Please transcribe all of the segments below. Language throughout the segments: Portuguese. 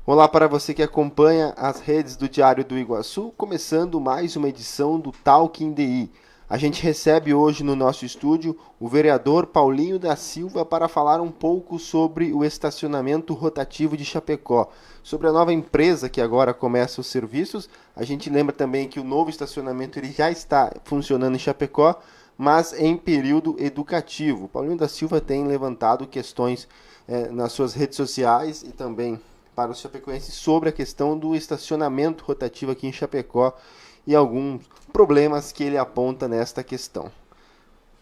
Olá para você que acompanha as redes do Diário do Iguaçu, começando mais uma edição do Talking DI. A gente recebe hoje no nosso estúdio o vereador Paulinho da Silva para falar um pouco sobre o estacionamento rotativo de Chapecó, sobre a nova empresa que agora começa os serviços. A gente lembra também que o novo estacionamento ele já está funcionando em Chapecó, mas em período educativo. Paulinho da Silva tem levantado questões nas suas redes sociais e também para os chapecoenses sobre a questão do estacionamento rotativo aqui em Chapecó e alguns problemas que ele aponta nesta questão.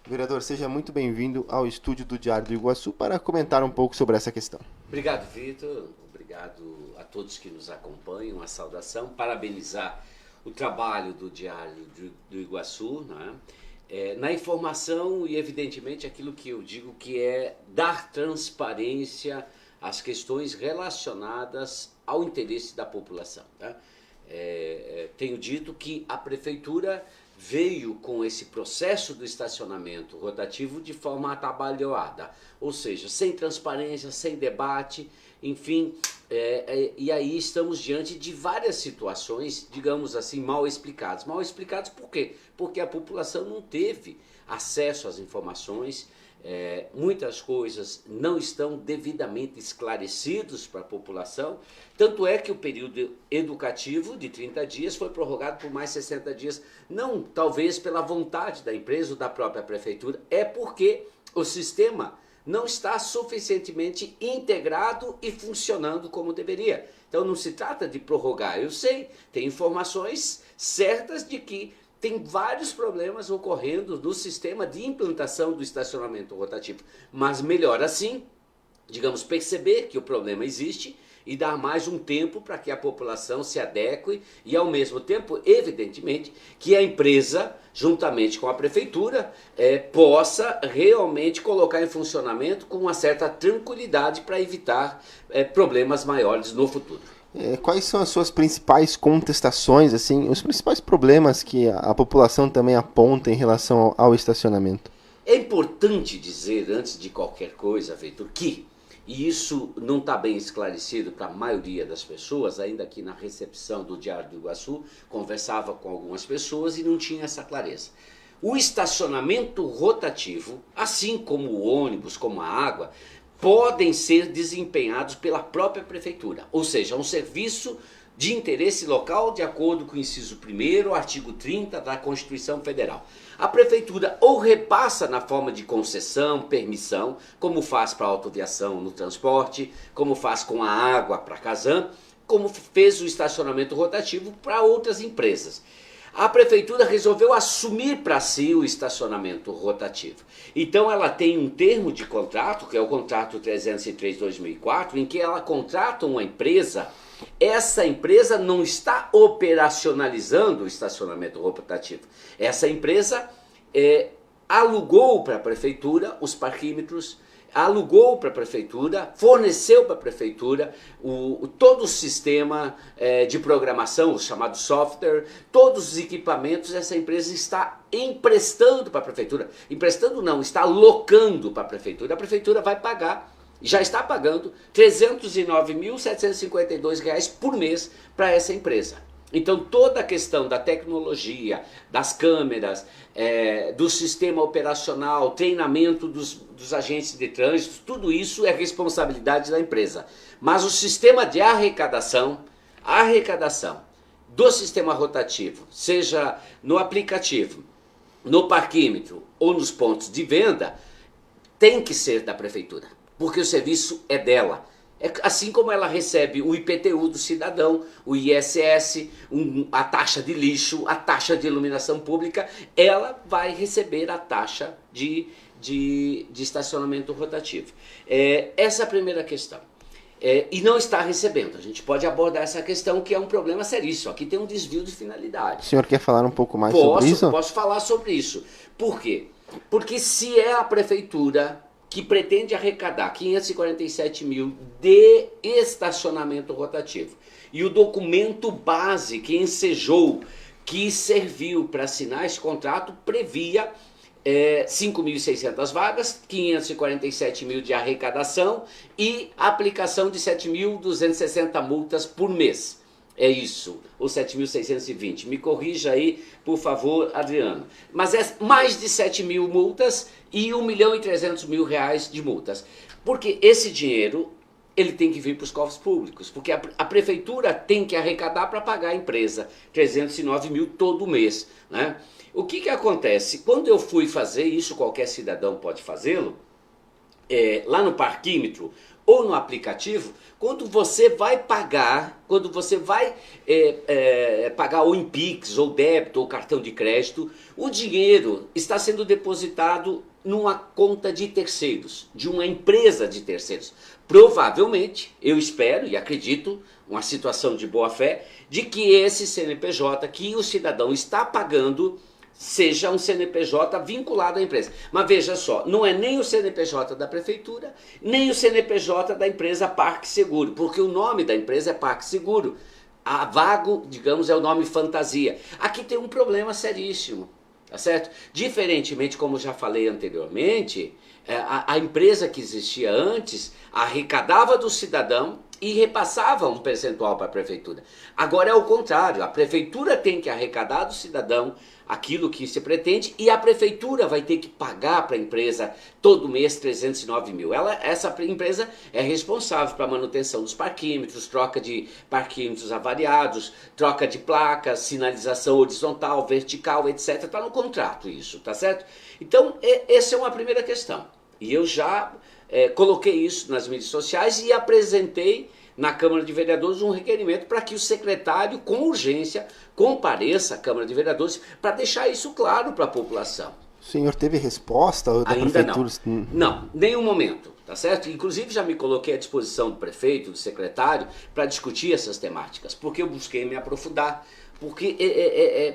Vereador, seja muito bem-vindo ao estúdio do Diário do Iguaçu para comentar um pouco sobre essa questão. Obrigado, Vitor. Obrigado a todos que nos acompanham. Uma saudação. Parabenizar o trabalho do Diário do Iguaçu, né? Na informação e, evidentemente, aquilo que eu digo que é dar transparência às questões relacionadas ao interesse da população. Tá? Tenho dito que a Prefeitura veio com esse processo do estacionamento rotativo de forma atabalhoada, ou seja, sem transparência, sem debate, enfim, e aí estamos diante de várias situações, digamos assim, mal explicadas. Mal explicadas por quê? Porque a população não teve acesso às informações, muitas coisas não estão devidamente esclarecidos para a população, tanto é que o período educativo de 30 dias foi prorrogado por mais 60 dias, não talvez pela vontade da empresa ou da própria prefeitura, é porque o sistema não está suficientemente integrado e funcionando como deveria. Então não se trata de prorrogar, eu sei, tem informações certas de que tem vários problemas ocorrendo no sistema de implantação do estacionamento rotativo, mas melhor assim, digamos, perceber que o problema existe e dar mais um tempo para que a população se adeque e, ao mesmo tempo, evidentemente, que a empresa, juntamente com a prefeitura, possa realmente colocar em funcionamento com uma certa tranquilidade para evitar problemas maiores no futuro. Quais são as suas principais contestações, assim, os principais problemas que a população também aponta em relação ao estacionamento? É importante dizer, antes de qualquer coisa, Vitor, que, e isso não está bem esclarecido para a maioria das pessoas, ainda que na recepção do Diário do Iguaçu, conversava com algumas pessoas e não tinha essa clareza. O estacionamento rotativo, assim como o ônibus, como a água, podem ser desempenhados pela própria prefeitura, ou seja, um serviço de interesse local de acordo com o inciso 1º, artigo 30 da Constituição Federal. A prefeitura ou repassa na forma de concessão, permissão, como faz para a autoviação no transporte, como faz com a água para a Casan, como fez o estacionamento rotativo para outras empresas. A prefeitura resolveu assumir para si o estacionamento rotativo. Então ela tem um termo de contrato, que é o contrato 303/2004, em que ela contrata uma empresa. Essa empresa não está operacionalizando o estacionamento rotativo. Essa empresa alugou para a prefeitura os parquímetros, alugou para a prefeitura, forneceu para a prefeitura todo o sistema de programação, o chamado software, todos os equipamentos. Essa empresa está emprestando para a prefeitura. Emprestando não, está alocando para a prefeitura. A prefeitura vai pagar, já está pagando R$ 309.752 por mês para essa empresa. Então toda a questão da tecnologia, das câmeras, do sistema operacional, treinamento dos agentes de trânsito, tudo isso é responsabilidade da empresa. Mas o sistema de arrecadação do sistema rotativo, seja no aplicativo, no parquímetro ou nos pontos de venda, tem que ser da prefeitura, porque o serviço é dela. Assim como ela recebe o IPTU do cidadão, o ISS, a taxa de lixo, a taxa de iluminação pública, ela vai receber a taxa de estacionamento rotativo. Essa é a primeira questão. E não está recebendo. A gente pode abordar essa questão, que é um problema seríssimo. Aqui tem um desvio de finalidade. O senhor quer falar um pouco mais sobre isso? Posso falar sobre isso. Por quê? Porque se é a prefeitura que pretende arrecadar 547 mil de estacionamento rotativo, e o documento base que ensejou, que serviu para assinar esse contrato, previa 5.600 vagas, 547 mil de arrecadação e aplicação de 7.260 multas por mês. É isso, ou 7.620. Me corrija aí, por favor, Adriano. Mas é mais de 7 mil multas e 1.300.000 reais de multas. Porque esse dinheiro ele tem que vir para os cofres públicos, porque a prefeitura tem que arrecadar para pagar a empresa 309 mil todo mês, né? O que acontece? Quando eu fui fazer isso, qualquer cidadão pode fazê-lo, lá no parquímetro ou no aplicativo, quando você vai pagar, pagar ou em Pix, ou débito, ou cartão de crédito, o dinheiro está sendo depositado numa conta de terceiros, de uma empresa de terceiros. Provavelmente, eu espero e acredito, uma situação de boa fé, de que esse CNPJ que o cidadão está pagando seja um CNPJ vinculado à empresa. Mas veja só, não é nem o CNPJ da prefeitura, nem o CNPJ da empresa Parque Seguro, porque o nome da empresa é Parque Seguro. A Vago, digamos, é o nome fantasia. Aqui tem um problema seríssimo, tá certo? Diferentemente, como já falei anteriormente, a empresa que existia antes arrecadava do cidadão e repassava um percentual para a prefeitura. Agora é o contrário, a prefeitura tem que arrecadar do cidadão aquilo que se pretende e a prefeitura vai ter que pagar para a empresa todo mês 309 mil. Essa empresa é responsável pela manutenção dos parquímetros, troca de parquímetros avariados, troca de placas, sinalização horizontal, vertical, etc. Está no contrato isso, tá certo? Então, essa é uma primeira questão. E eu já coloquei isso nas mídias sociais e apresentei na Câmara de Vereadores um requerimento para que o secretário, com urgência, compareça à Câmara de Vereadores para deixar isso claro para a população. O senhor teve resposta da Ainda prefeitura? Não, nenhum momento, tá certo? Inclusive já me coloquei à disposição do prefeito, do secretário, para discutir essas temáticas, porque eu busquei me aprofundar, porque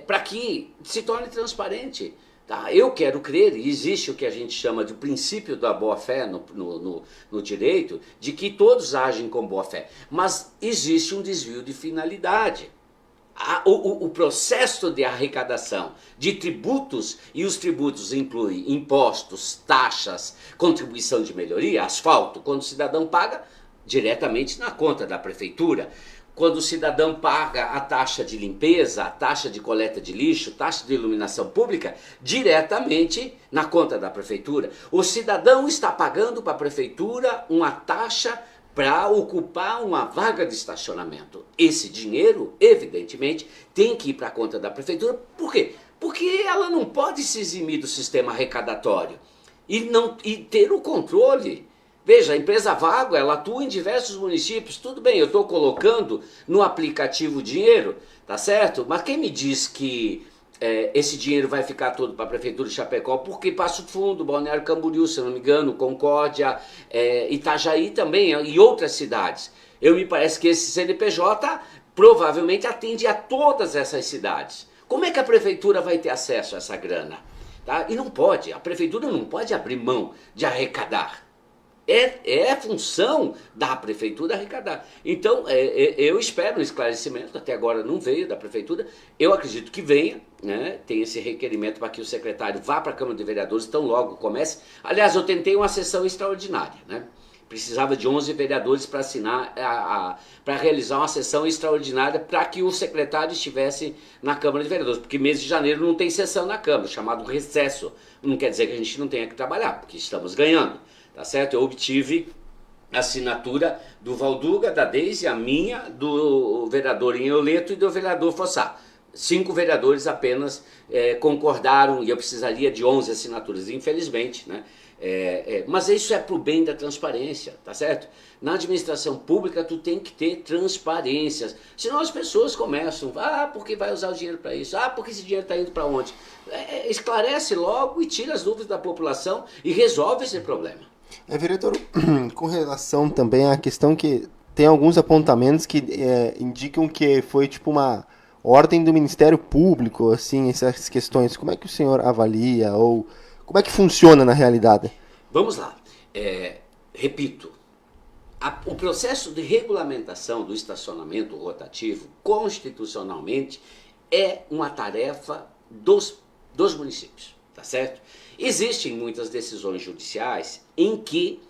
para que se torne transparente. Tá? Eu quero crer, e existe o que a gente chama de princípio da boa-fé no direito, de que todos agem com boa-fé, mas existe um desvio de finalidade. O processo de arrecadação de tributos, e os tributos incluem impostos, taxas, contribuição de melhoria, asfalto, quando o cidadão paga diretamente na conta da prefeitura, quando o cidadão paga a taxa de limpeza, a taxa de coleta de lixo, taxa de iluminação pública, diretamente na conta da prefeitura. O cidadão está pagando para a prefeitura uma taxa para ocupar uma vaga de estacionamento. Esse dinheiro, evidentemente, tem que ir para a conta da prefeitura. Por quê? Porque ela não pode se eximir do sistema arrecadatório e ter o controle. Veja, a empresa Vago, ela atua em diversos municípios. Tudo bem, eu estou colocando no aplicativo dinheiro, tá certo? Mas quem me diz que esse dinheiro vai ficar todo para a Prefeitura de Chapecó? Porque Passo Fundo, Balneário Camboriú, se não me engano, Concórdia, Itajaí também e outras cidades. Me parece que esse CNPJ provavelmente atende a todas essas cidades. Como é que a Prefeitura vai ter acesso a essa grana? Tá? E não pode, a Prefeitura não pode abrir mão de arrecadar. É função da prefeitura arrecadar. Então, eu espero um esclarecimento, até agora não veio da prefeitura, eu acredito que venha, né? Tem esse requerimento para que o secretário vá para a Câmara de Vereadores, tão logo comece. Aliás, eu tentei uma sessão extraordinária, né? Precisava de 11 vereadores para assinar, para realizar uma sessão extraordinária para que o secretário estivesse na Câmara de Vereadores, porque mês de janeiro não tem sessão na Câmara, chamado recesso. Não quer dizer que a gente não tenha que trabalhar, porque estamos ganhando. Tá certo? Eu obtive a assinatura do Valduga, da Deise, a minha, do vereador Inholeto e do vereador Fossá. 5 vereadores apenas concordaram e eu precisaria de 11 assinaturas, infelizmente, né? Mas isso é para o bem da transparência, tá certo? Na administração pública tu tem que ter transparências, senão as pessoas começam, porque vai usar o dinheiro para isso, porque esse dinheiro está indo para onde? Esclarece logo e tira as dúvidas da população e resolve esse problema. Vereador, com relação também à questão que tem alguns apontamentos que indicam que foi tipo uma ordem do Ministério Público, assim, essas questões. Como é que o senhor avalia ou como é que funciona na realidade? Vamos lá. Repito, o processo de regulamentação do estacionamento rotativo, constitucionalmente, é uma tarefa dos municípios, tá certo? Existem muitas decisões judiciais em que,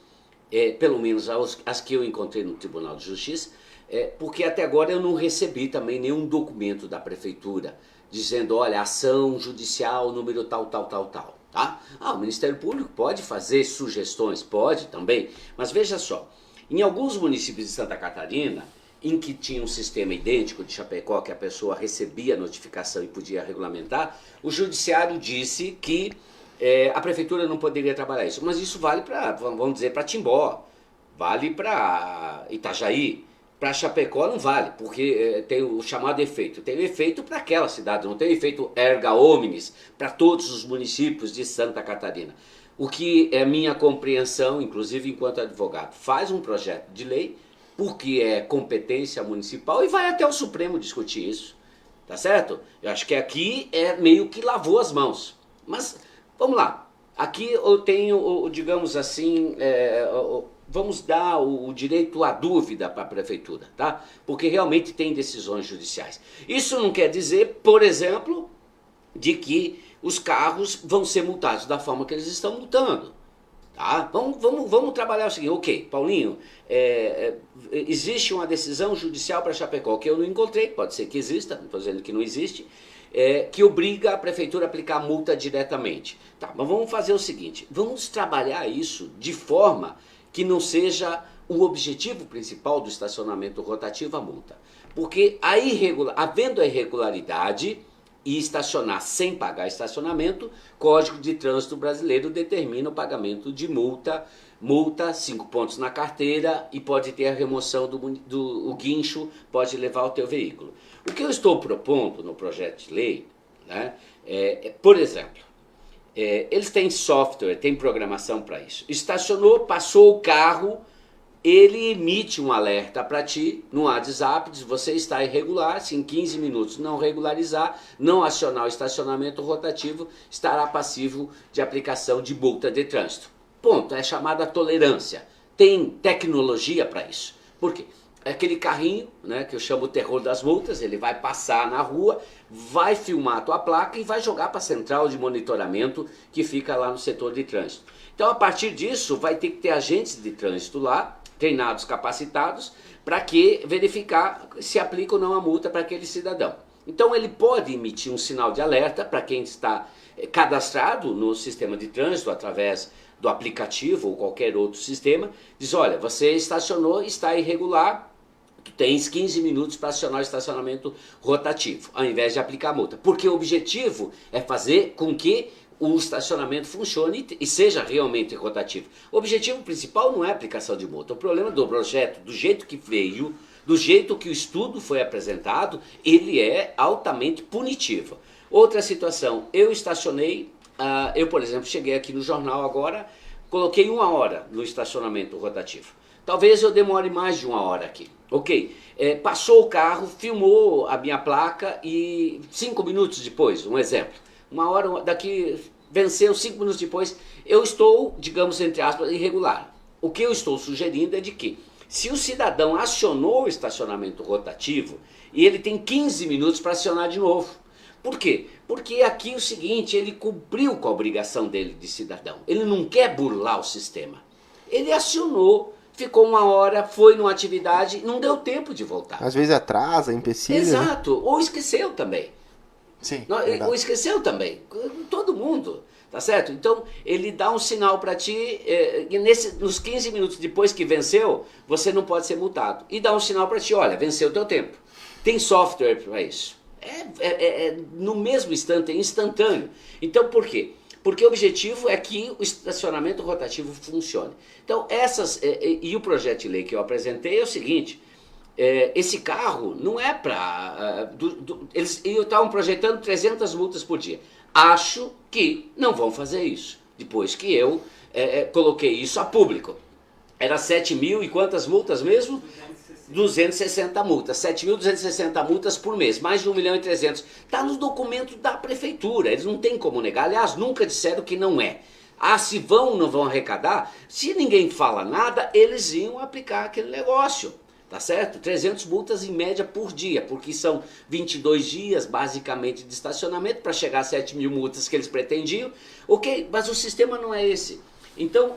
pelo menos as que eu encontrei no Tribunal de Justiça, porque até agora eu não recebi também nenhum documento da Prefeitura dizendo, olha, ação judicial número tal, tal, tal, tal. Tá? O Ministério Público pode fazer sugestões, pode também, mas veja só, em alguns municípios de Santa Catarina, em que tinha um sistema idêntico de Chapecó, que a pessoa recebia a notificação e podia regulamentar, o judiciário disse que a prefeitura não poderia trabalhar isso. Mas isso vale para, vamos dizer, para Timbó, vale para Itajaí, para Chapecó não vale, porque tem o chamado efeito. Tem o efeito para aquela cidade, não tem o efeito erga omnes para todos os municípios de Santa Catarina. O que é minha compreensão, inclusive enquanto advogado, faz um projeto de lei, porque é competência municipal e vai até o Supremo discutir isso, tá certo? Eu acho que aqui meio que lavou as mãos. Mas, vamos lá, aqui eu tenho, digamos assim, vamos dar o direito à dúvida para a prefeitura, tá? Porque realmente tem decisões judiciais. Isso não quer dizer, por exemplo, de que os carros vão ser multados da forma que eles estão multando. Tá? Vamos trabalhar o seguinte, ok, Paulinho, existe uma decisão judicial para Chapecó que eu não encontrei, pode ser que exista, não estou dizendo que não existe, que obriga a prefeitura a aplicar multa diretamente. Tá, mas vamos fazer o seguinte, vamos trabalhar isso de forma que não seja o objetivo principal do estacionamento rotativo a multa. Porque havendo a irregularidade e estacionar sem pagar estacionamento, Código de Trânsito Brasileiro determina o pagamento de multa, 5 pontos na carteira e pode ter a remoção o guincho, pode levar o teu veículo. O que eu estou propondo no projeto de lei, né, por exemplo, eles têm software, têm programação para isso. Estacionou, passou o carro, ele emite um alerta para ti no WhatsApp, diz você está irregular, se em 15 minutos não regularizar, não acionar o estacionamento rotativo, estará passivo de aplicação de multa de trânsito. Ponto, é chamada tolerância. Tem tecnologia para isso. Por quê? É aquele carrinho, né, que eu chamo o terror das multas, ele vai passar na rua, vai filmar a tua placa e vai jogar para a central de monitoramento que fica lá no setor de trânsito. Então, a partir disso, vai ter que ter agentes de trânsito lá, treinados, capacitados, para que verificar se aplica ou não a multa para aquele cidadão. Então ele pode emitir um sinal de alerta para quem está cadastrado no sistema de trânsito através do aplicativo ou qualquer outro sistema, diz, olha, você estacionou, está irregular, tu tens 15 minutos para acionar o estacionamento rotativo, ao invés de aplicar a multa. Porque o objetivo é fazer com que o estacionamento funcione e seja realmente rotativo. O objetivo principal não é a aplicação de multa. O problema do projeto, do jeito que veio, do jeito que o estudo foi apresentado, ele é altamente punitivo. Outra situação, eu estacionei, eu por exemplo cheguei aqui no jornal agora, coloquei 1 hora no estacionamento rotativo. Talvez eu demore mais de 1 hora aqui. Ok, passou o carro, filmou a minha placa e 5 minutos depois, um exemplo, 1 hora daqui, venceu 5 minutos depois, eu estou, digamos, entre aspas, irregular. O que eu estou sugerindo é de que, se o cidadão acionou o estacionamento rotativo, e ele tem 15 minutos para acionar de novo. Por quê? Porque aqui é o seguinte, ele cumpriu com a obrigação dele de cidadão. Ele não quer burlar o sistema. Ele acionou, ficou 1 hora, foi numa atividade, não deu tempo de voltar. Às vezes atrasa, empecilha. Exato, ou esqueceu também. Sim, ou esqueceu também, todo mundo, tá certo? Então ele dá um sinal para ti, e nos 15 minutos depois que venceu, você não pode ser multado. E dá um sinal para ti, olha, venceu o teu tempo. Tem software para isso. No mesmo instante, é instantâneo. Então por quê? Porque o objetivo é que o estacionamento rotativo funcione. Então e o projeto de lei que eu apresentei é o seguinte, esse carro não é para... eles estavam projetando 300 multas por dia. Acho que não vão fazer isso, depois que eu coloquei isso a público. Era 7 mil e quantas multas mesmo? 260 multas, 7.260 multas por mês, mais de 1.300.000. Está no documento da prefeitura, eles não têm como negar, aliás, nunca disseram que não é. Se vão ou não vão arrecadar, se ninguém fala nada, eles iam aplicar aquele negócio. tá certo? 300 multas em média por dia, porque são 22 dias basicamente de estacionamento para chegar a 7.000 multas que eles pretendiam. Ok, mas o sistema não é esse. Então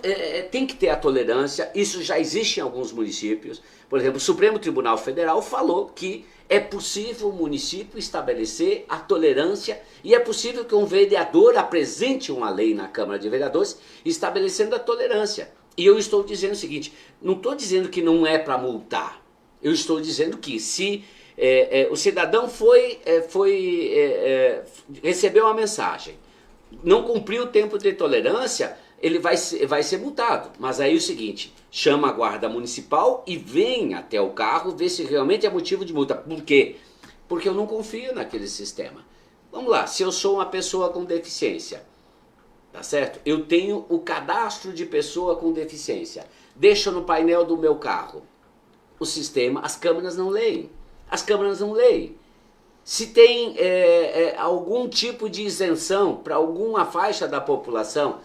tem que ter a tolerância, isso já existe em alguns municípios. Por exemplo, o Supremo Tribunal Federal falou que é possível o município estabelecer a tolerância e é possível que um vereador apresente uma lei na Câmara de Vereadores estabelecendo a tolerância. E eu estou dizendo o seguinte, não estou dizendo que não é para multar, eu estou dizendo que se o cidadão recebeu uma mensagem, não cumpriu o tempo de tolerância, ele vai ser multado. Mas aí é o seguinte, chama a guarda municipal e vem até o carro ver se realmente é motivo de multa. Por quê? Porque eu não confio naquele sistema. Vamos lá, se eu sou uma pessoa com deficiência, tá certo? Eu tenho o cadastro de pessoa com deficiência, deixo no painel do meu carro. O sistema, as câmeras não leem. As câmeras não leem. Se tem algum tipo de isenção para alguma faixa da população,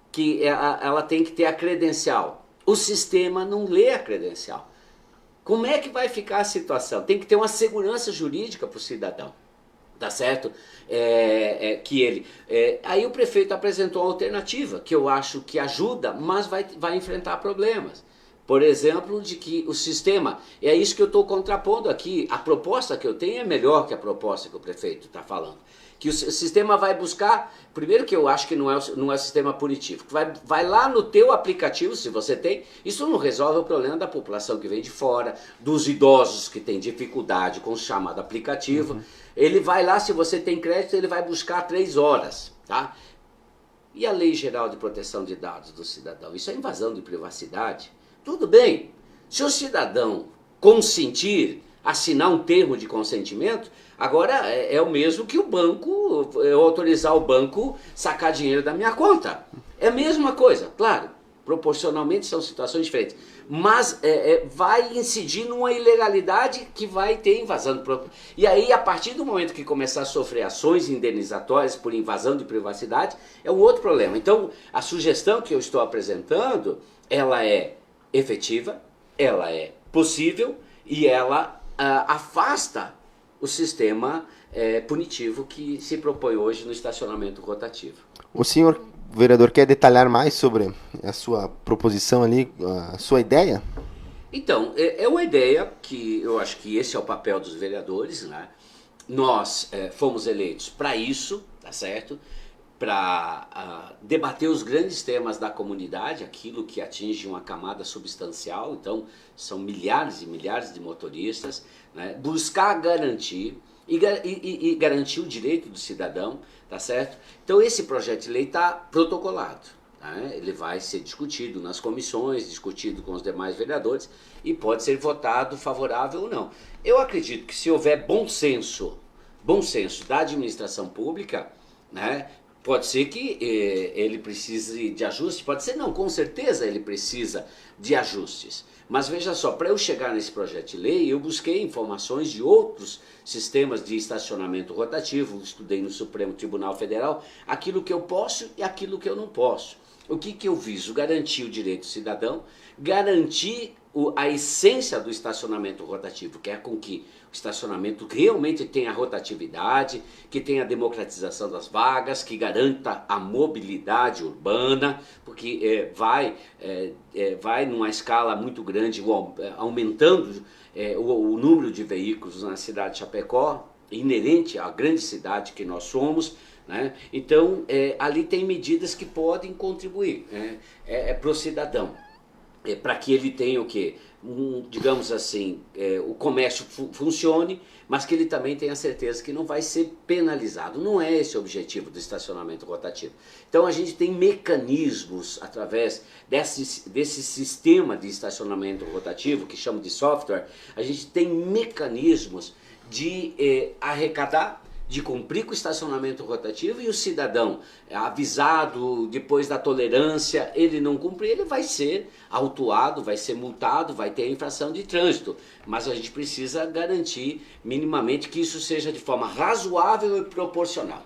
que ela tem que ter a credencial. O sistema não lê a credencial. Como é que vai ficar a situação? Tem que ter uma segurança jurídica para o cidadão. Tá certo? Aí o prefeito apresentou uma alternativa, que eu acho que ajuda, mas vai enfrentar problemas. Por exemplo, de que o sistema, é isso que eu estou contrapondo aqui, a proposta que eu tenho é melhor que a proposta que o prefeito está falando. Que o sistema vai buscar, primeiro que eu acho que não é o sistema punitivo, vai lá no teu aplicativo, se você tem, isso não resolve o problema da população que vem de fora, dos idosos que têm dificuldade com o chamado aplicativo. Uhum. Ele vai lá, se você tem crédito, ele vai buscar 3 horas, tá? E a Lei Geral de Proteção de Dados do Cidadão? Isso é invasão de privacidade? Tudo bem, se o cidadão consentir, assinar um termo de consentimento, agora é o mesmo que o banco, eu autorizar o banco sacar dinheiro da minha conta. É a mesma coisa, claro, proporcionalmente são situações diferentes, mas vai incidir numa ilegalidade que vai ter invasão. E aí, a partir do momento que começar a sofrer ações indenizatórias por invasão de privacidade, é um outro problema. Então, a sugestão que eu estou apresentando, ela é efetiva, ela é possível e ela afasta o sistema punitivo que se propõe hoje no estacionamento rotativo. O senhor, vereador, quer detalhar mais sobre a sua proposição ali, a sua ideia? Então, é uma ideia que eu acho que esse é o papel dos vereadores, né? Nós fomos eleitos para isso, tá certo? Para debater os grandes temas da comunidade, aquilo que atinge uma camada substancial, então são milhares e milhares de motoristas, né? Buscar garantir e garantir o direito do cidadão, tá certo? Então esse projeto de lei está protocolado, né? Ele vai ser discutido nas comissões, discutido com os demais vereadores e pode ser votado favorável ou não. Eu acredito que se houver bom senso da administração pública, né? Pode ser que ele precise de ajustes, pode ser não, com certeza ele precisa de ajustes. Mas veja só, para eu chegar nesse projeto de lei, eu busquei informações de outros sistemas de estacionamento rotativo, estudei no Supremo Tribunal Federal, aquilo que eu posso e aquilo que eu não posso. O que eu viso? Garantir o direito do cidadão, garantir a essência do estacionamento rotativo, que é com que o estacionamento realmente tenha rotatividade, que tenha a democratização das vagas, que garanta a mobilidade urbana, porque vai numa escala muito grande, aumentando o número de veículos na cidade de Chapecó, inerente à grande cidade que nós somos, né? Então, ali tem medidas que podem contribuir para o cidadão. Para que ele tenha o quê? Digamos assim, o comércio funcione, mas que ele também tenha certeza que não vai ser penalizado. Não é esse o objetivo do estacionamento rotativo. Então a gente tem mecanismos através desse sistema de estacionamento rotativo, que chama de software, a gente tem mecanismos de arrecadar, de cumprir com o estacionamento rotativo, e o cidadão avisado depois da tolerância, ele não cumprir, ele vai ser autuado, vai ser multado, vai ter infração de trânsito. Mas a gente precisa garantir minimamente que isso seja de forma razoável e proporcional.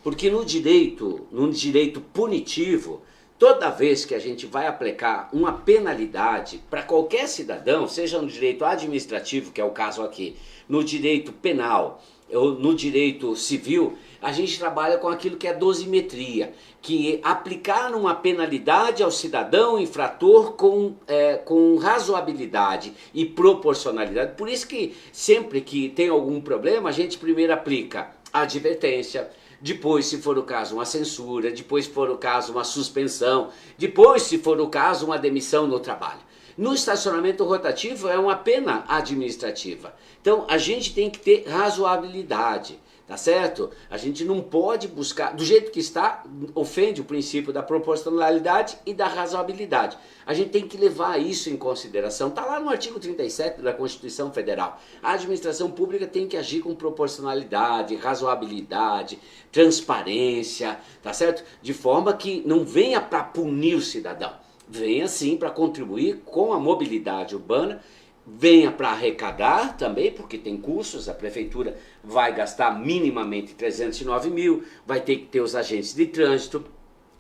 Porque no direito punitivo, Toda vez que a gente vai aplicar uma penalidade para qualquer cidadão, seja no direito administrativo, que é o caso aqui, no direito penal ou no direito civil, a gente trabalha com aquilo que é dosimetria, que é aplicar uma penalidade ao cidadão infrator com razoabilidade e proporcionalidade. Por isso que sempre que tem algum problema, a gente primeiro aplica a advertência, depois, se for o caso, uma censura, depois, se for o caso, uma suspensão, depois, se for o caso, uma demissão no trabalho. No estacionamento rotativo é uma pena administrativa. Então, a gente tem que ter razoabilidade, tá certo? A gente não pode buscar, do jeito que está, ofende o princípio da proporcionalidade e da razoabilidade. A gente tem que levar isso em consideração. Está lá no artigo 37 da Constituição Federal. A administração pública tem que agir com proporcionalidade, razoabilidade, transparência, tá certo? De forma que não venha para punir o cidadão, venha sim para contribuir com a mobilidade urbana, venha para arrecadar também, porque tem custos, a prefeitura vai gastar minimamente 309 mil, vai ter que ter os agentes de trânsito,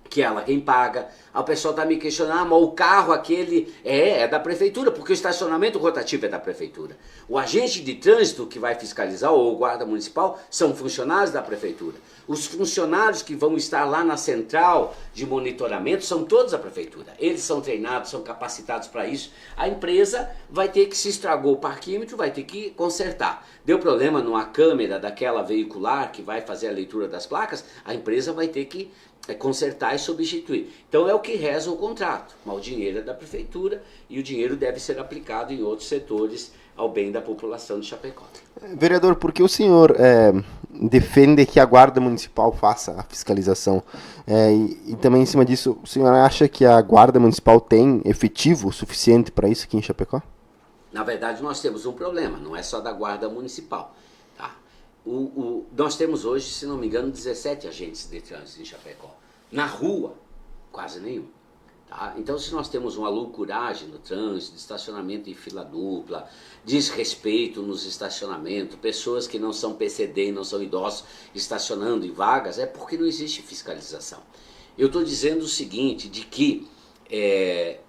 que ela quem paga. O pessoal está me questionando, mas o carro aquele é da prefeitura, porque o estacionamento rotativo é da prefeitura. O agente de trânsito que vai fiscalizar, ou o guarda municipal, são funcionários da prefeitura. Os funcionários que vão estar lá na central de monitoramento são todos da prefeitura. Eles são treinados, são capacitados para isso. A empresa vai ter que, se estragou o parquímetro, vai ter que consertar. Deu problema numa câmera daquela veicular que vai fazer a leitura das placas, a empresa vai ter que consertar e substituir. Então é o que reza o contrato, mas o dinheiro é da prefeitura e o dinheiro deve ser aplicado em outros setores ao bem da população de Chapecó. Vereador, por que o senhor defende que a Guarda Municipal faça a fiscalização? E também em cima disso, o senhor acha que a Guarda Municipal tem efetivo suficiente para isso aqui em Chapecó? Na verdade, nós temos um problema, não é só da Guarda Municipal. Tá? Nós temos hoje, se não me engano, 17 agentes de trânsito em Chapecó. Na rua, quase nenhum. Tá? Então, se nós temos uma loucuragem no trânsito, de estacionamento em fila dupla, desrespeito nos estacionamentos, pessoas que não são PCD e não são idosos estacionando em vagas, é porque não existe fiscalização. Eu estou dizendo o seguinte, de que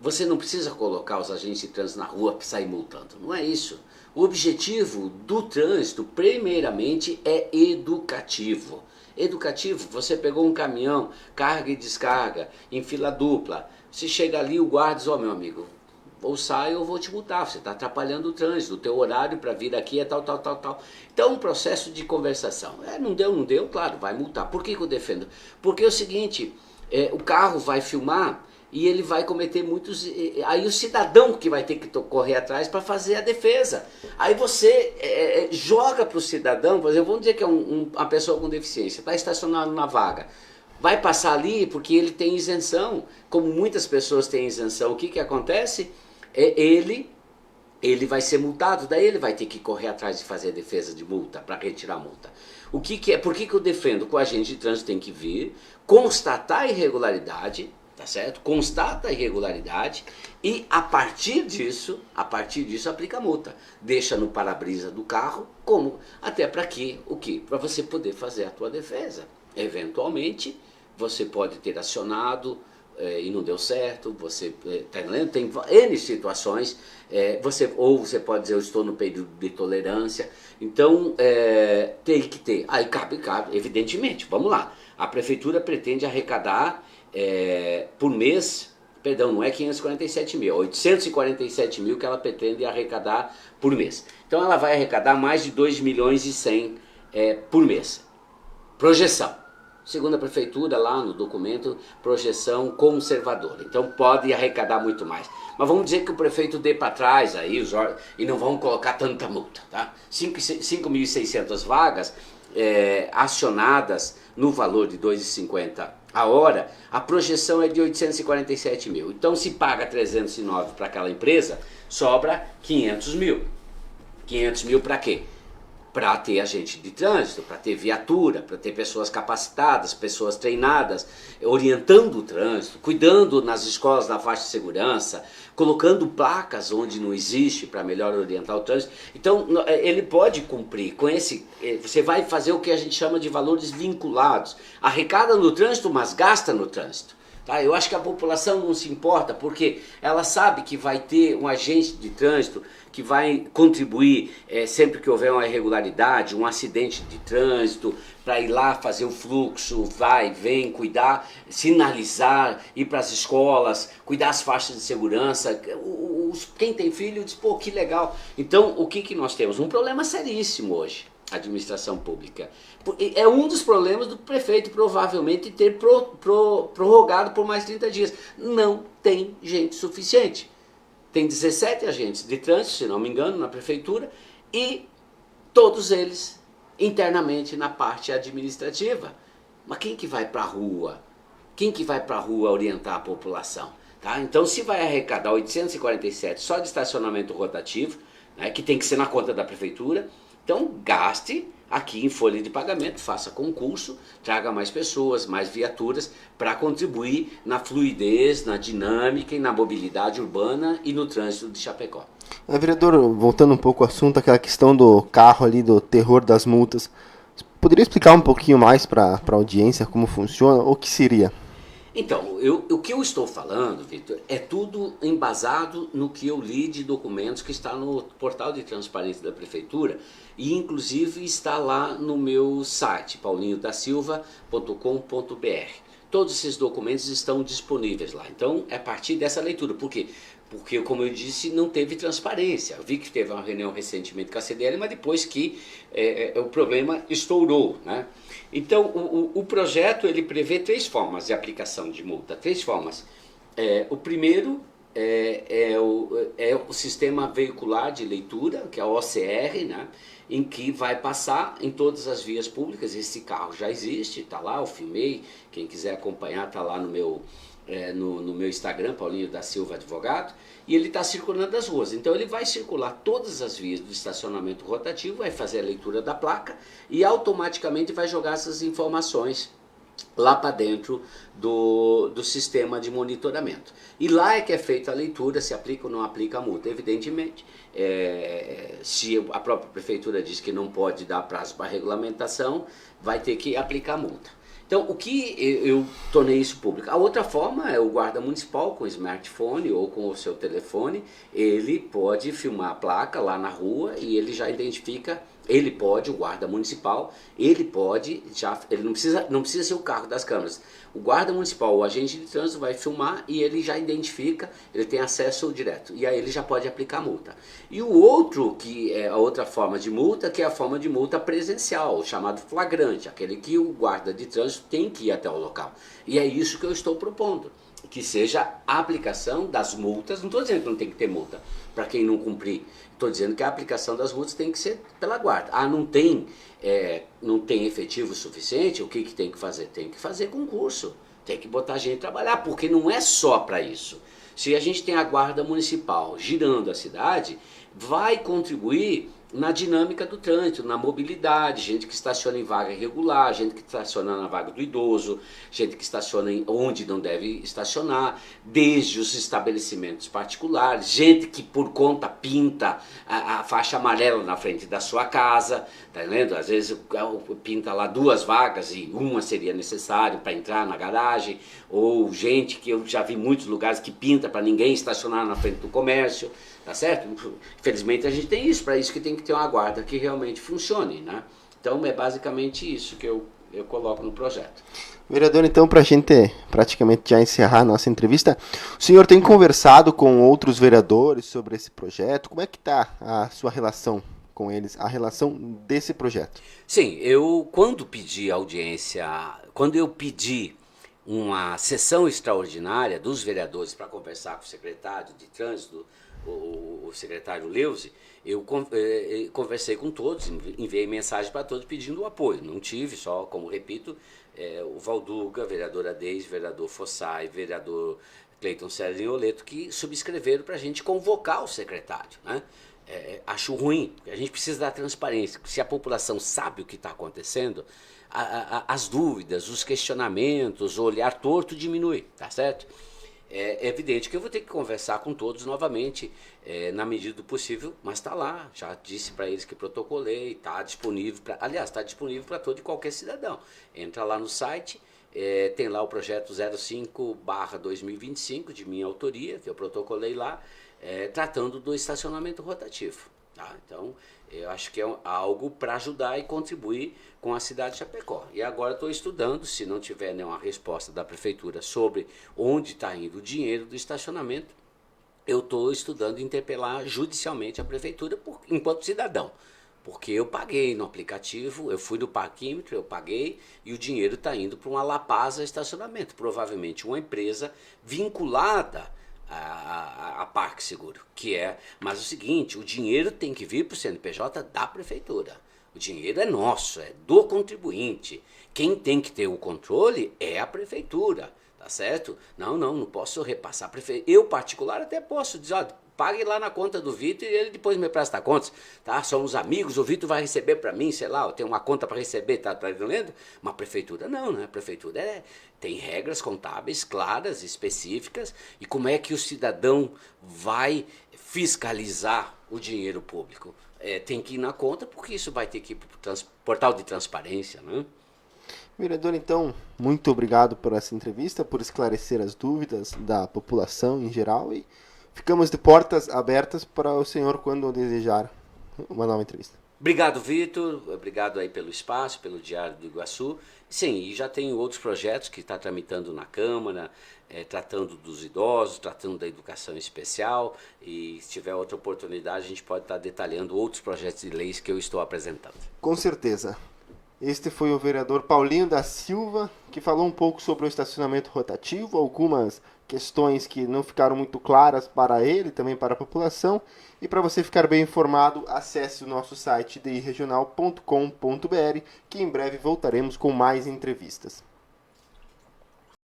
você não precisa colocar os agentes de trânsito na rua para sair multando, não é isso. O objetivo do trânsito, primeiramente, é educativo. Educativo, você pegou um caminhão, carga e descarga, em fila dupla, você chega ali, o guarda diz, meu amigo, ou sai ou vou te multar, você está atrapalhando o trânsito, o teu horário para vir aqui é tal. Então, um processo de conversação. Não deu, claro, vai multar. Por que eu defendo? Porque é o seguinte, o carro vai filmar e ele vai cometer muitos... Aí o cidadão que vai ter que correr atrás para fazer a defesa. Aí você joga para o cidadão, por exemplo, vamos dizer que é uma pessoa com deficiência, está estacionado na vaga. Vai passar ali porque ele tem isenção, como muitas pessoas têm isenção. O que acontece? Ele vai ser multado, daí ele vai ter que correr atrás de fazer a defesa de multa, para retirar a multa. Por que eu defendo? Que o agente de trânsito tem que vir, constatar a irregularidade, tá certo? Constata a irregularidade e a partir disso aplica a multa. Deixa no para-brisa do carro, como? Até para quê? O quê? Para você poder fazer a tua defesa. Eventualmente, você pode ter acionado e não deu certo, você tá entendendo? Tem N situações, você pode dizer, eu estou no período de tolerância, então tem que ter, aí cabe, evidentemente, vamos lá, a prefeitura pretende arrecadar por mês, perdão, não é 547 mil, é 847 mil que ela pretende arrecadar por mês. Então ela vai arrecadar mais de 2 milhões e 100 por mês. Projeção. Segundo a prefeitura, lá no documento, projeção conservadora. Então pode arrecadar muito mais. Mas vamos dizer que o prefeito dê para trás aí, e não vão colocar tanta multa. Tá? 5.600 vagas acionadas no valor de R$ 2,50 a hora, a projeção é de 847 mil. Então se paga 309 para aquela empresa, sobra 500 mil. 500 mil para quê? Para ter agente de trânsito, para ter viatura, para ter pessoas capacitadas, pessoas treinadas, orientando o trânsito, cuidando nas escolas da faixa de segurança, colocando placas onde não existe para melhor orientar o trânsito. Então, ele pode cumprir com esse... Você vai fazer o que a gente chama de valores vinculados. Arrecada no trânsito, mas gasta no trânsito. Tá? Eu acho que a população não se importa porque ela sabe que vai ter um agente de trânsito que vai contribuir sempre que houver uma irregularidade, um acidente de trânsito, para ir lá fazer o fluxo, vai, vem, cuidar, sinalizar, ir para as escolas, cuidar as faixas de segurança. Quem tem filho diz, pô, que legal. Então, o que nós temos? Um problema seríssimo hoje, a administração pública. É um dos problemas do prefeito, provavelmente, ter prorrogado por mais 30 dias. Não tem gente suficiente. Tem 17 agentes de trânsito, se não me engano, na prefeitura, e todos eles internamente na parte administrativa. Mas quem que vai para a rua? Quem que vai para a rua orientar a população? Tá? Então, se vai arrecadar 847 só de estacionamento rotativo, né, que tem que ser na conta da prefeitura, então gaste aqui em folha de pagamento, faça concurso, traga mais pessoas, mais viaturas para contribuir na fluidez, na dinâmica e na mobilidade urbana e no trânsito de Chapecó. Vereador, voltando um pouco ao assunto, aquela questão do carro ali, do terror das multas, poderia explicar um pouquinho mais para a audiência como funciona, ou o que seria? Então, o que eu estou falando, Vitor, é tudo embasado no que eu li de documentos que está no portal de transparência da prefeitura e inclusive está lá no meu site, paulinhodasilva.com.br. Todos esses documentos estão disponíveis lá. Então, é a partir dessa leitura. Por quê? Porque, como eu disse, não teve transparência. Eu vi que teve uma reunião recentemente com a CDL, mas depois que o problema estourou, né? Então, o projeto ele prevê 3 formas de aplicação de multa. 3 formas. O primeiro é o sistema veicular de leitura, que é o OCR, né? Em que vai passar em todas as vias públicas. Esse carro já existe, está lá, eu filmei. Quem quiser acompanhar está lá no meu Instagram, Paulinho da Silva Advogado, e ele está circulando nas ruas. Então ele vai circular todas as vias do estacionamento rotativo, vai fazer a leitura da placa e automaticamente vai jogar essas informações lá para dentro do sistema de monitoramento. E lá é que é feita a leitura, se aplica ou não aplica a multa. Evidentemente, se a própria prefeitura diz que não pode dar prazo para regulamentação, vai ter que aplicar a multa. Então, o que eu tornei isso público? A outra forma é o guarda municipal com o smartphone ou com o seu telefone, ele pode filmar a placa lá na rua e ele já identifica, ele pode, o guarda municipal, ele não precisa ser o carro das câmeras. O guarda municipal, o agente de trânsito vai filmar e ele já identifica, ele tem acesso direto e aí ele já pode aplicar a multa. E o outro, que é a outra forma de multa, que é a forma de multa presencial, chamado flagrante, aquele que o guarda de trânsito tem que ir até o local. E é isso que eu estou propondo, que seja a aplicação das multas. Não estou dizendo que não tem que ter multa para quem não cumprir, estou dizendo que a aplicação das multas tem que ser pela guarda. Não tem efetivo suficiente, o que tem que fazer? Tem que fazer concurso, tem que botar gente a trabalhar, porque não é só para isso. Se a gente tem a guarda municipal girando a cidade, vai contribuir na dinâmica do trânsito, na mobilidade, gente que estaciona em vaga irregular, gente que estaciona na vaga do idoso, gente que estaciona onde não deve estacionar, desde os estabelecimentos particulares, gente que por conta pinta a faixa amarela na frente da sua casa, tá vendo? Às vezes pinta lá 2 vagas e uma seria necessário para entrar na garagem, ou gente que eu já vi em muitos lugares que pinta para ninguém estacionar na frente do comércio. Tá certo? Infelizmente a gente tem isso, para isso que tem que ter uma guarda que realmente funcione, né? Então é basicamente isso que eu coloco no projeto. Vereador, então, para a gente praticamente já encerrar a nossa entrevista, o senhor tem conversado com outros vereadores sobre esse projeto? Como é que está a sua relação com eles, a relação desse projeto? Sim, quando eu pedi uma sessão extraordinária dos vereadores para conversar com o secretário de trânsito, o secretário Leuze, eu conversei com todos, enviei mensagem para todos pedindo o apoio. Não tive, só como repito, o Valduga, vereadora Deise, vereador Fossai, vereador Cleiton Sérgio Oleto, que subscreveram para a gente convocar o secretário, né? Acho ruim, a gente precisa da transparência. Se a população sabe o que está acontecendo, as dúvidas, os questionamentos, o olhar torto diminui, tá certo? É evidente que eu vou ter que conversar com todos novamente, na medida do possível, mas está lá, já disse para eles que protocolei, está disponível, está disponível para todo e qualquer cidadão. Entra lá no site, tem lá o projeto 05/2025, de minha autoria, que eu protocolei lá, tratando do estacionamento rotativo. Tá? Então, eu acho que é algo para ajudar e contribuir com a cidade de Chapecó. E agora estou estudando, se não tiver nenhuma resposta da prefeitura sobre onde está indo o dinheiro do estacionamento, eu estou estudando interpelar judicialmente a prefeitura enquanto cidadão. Porque eu paguei no aplicativo, eu fui no parquímetro, eu paguei e o dinheiro está indo para uma Lapasa estacionamento. Provavelmente uma empresa vinculada a Parque Seguro, mas o seguinte, o dinheiro tem que vir para o CNPJ da prefeitura. O dinheiro é nosso, é do contribuinte. Quem tem que ter o controle é a prefeitura, tá certo? Não posso repassar. Eu, particular, até posso dizer, ó, pague lá na conta do Vitor e ele depois me presta contas, tá? Somos amigos, o Vitor vai receber para mim, sei lá, eu tenho uma conta para receber, tá entendendo? Uma prefeitura não, né? A prefeitura tem regras contábeis claras, específicas, e como é que o cidadão vai fiscalizar o dinheiro público? Tem que ir na conta, porque isso vai ter que ir para o portal de transparência, né? Vereador, então, muito obrigado por essa entrevista, por esclarecer as dúvidas da população em geral e ficamos de portas abertas para o senhor quando desejar uma nova entrevista. Obrigado, Vitor. Obrigado aí pelo espaço, pelo Diário do Iguaçu. Sim, e já tem outros projetos que está tramitando na Câmara, tratando dos idosos, tratando da educação especial. E se tiver outra oportunidade, a gente pode estar detalhando outros projetos de leis que eu estou apresentando. Com certeza. Este foi o vereador Paulinho da Silva, que falou um pouco sobre o estacionamento rotativo, algumas questões que não ficaram muito claras para ele, também para a população. E para você ficar bem informado, acesse o nosso site diregional.com.br, que em breve voltaremos com mais entrevistas.